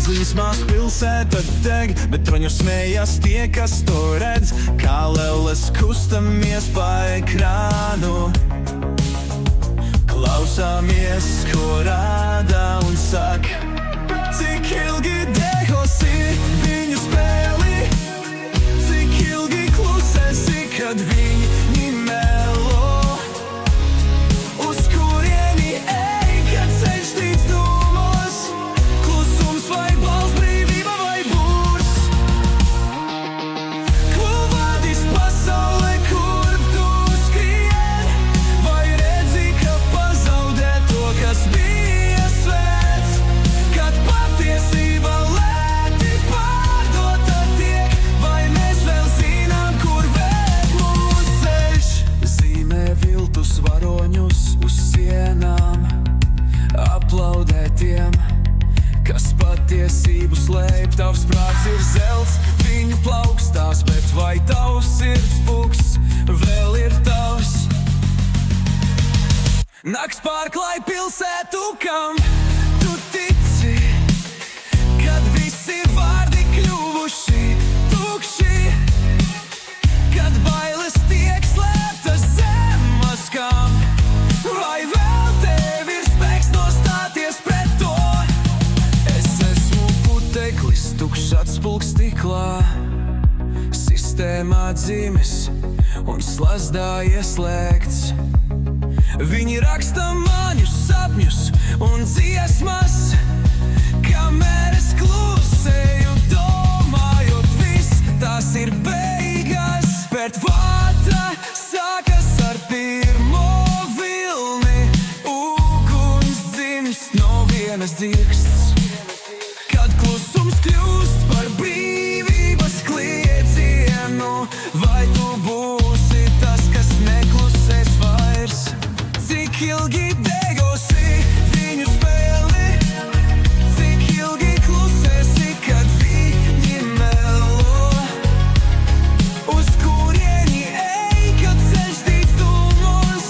Zīsmās pilsēta deg, bet troņu smējas tie, kas to redz. Kā lelles kustamies pa ekrānu, klausāmies, ko rāda un saka. Cik ilgi degosi viņu spēli, cik ilgi klusēsi, kad viņi melo. Uz kurieni ej, kad ceļš tic dūmos, klusums vai balss, brīvība vai būrs. Ko vadīs pasaulē, kur tu skrien, vai redzi, ka pazaudē to, kas bija svēts. Kad patiesība lēti pārdota tiek, vai mēs vēl zinām, kur ved mūs ceļš. Zīmē viltus varoņus uz sienām, aplaudē tiem, kas patiesību slēp. Tavs prāts ir zelts, viņu plaukstās, bet vai tavs sirds pūks vēl ir tavs? Nakts pārklāj pilsētu, kam tu tici, kad visi vārdi kļuvuši tukši, kad bailes tiek slēptas zem maskām, vai vēl tev ir spēks nostāties pret to? Es esmu puteklis, tukšs atspulgs stiklā, sistēmā dzimis un slazdā ieslēgts. Viņi raksta maņus sapņus un dziesmas, kamēr es klusēju, domājot viss, tās ir beigas. Bet vātra sākas ar pirmo vilni, uguns dzimst no vienas dzirksts. Kad klusums kļūst par brīvības kliedzienu, vai tu būsi tas, kas neklusēs vairs? Cik ilgi degosi viņu spēli, cik ilgi klusēsi, kad viņi melo? Uz kurieni ej, kad ceļš tic dūmos,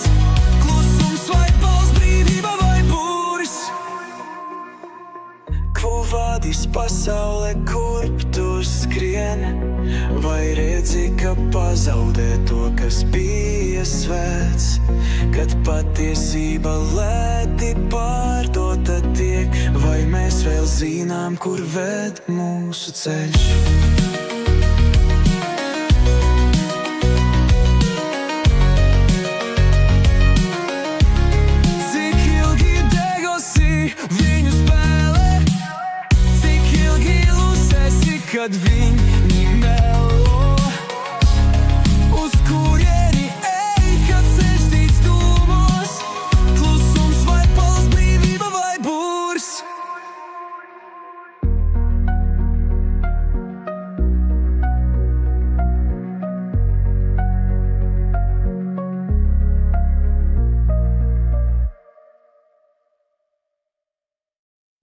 klusums vai balss, brīvība vai būrs? Ko vadīs pasaulē, kurp tu skrien, vai redzi, ka pazaudē to, kas bija svēts? Kad patiesība lēti pārdota tiek, vai mēs vēl zinām, kur ved mūsu ceļš? Cik ilgi degosi viņu spēlē, cik ilgi klusēsi, kad viņi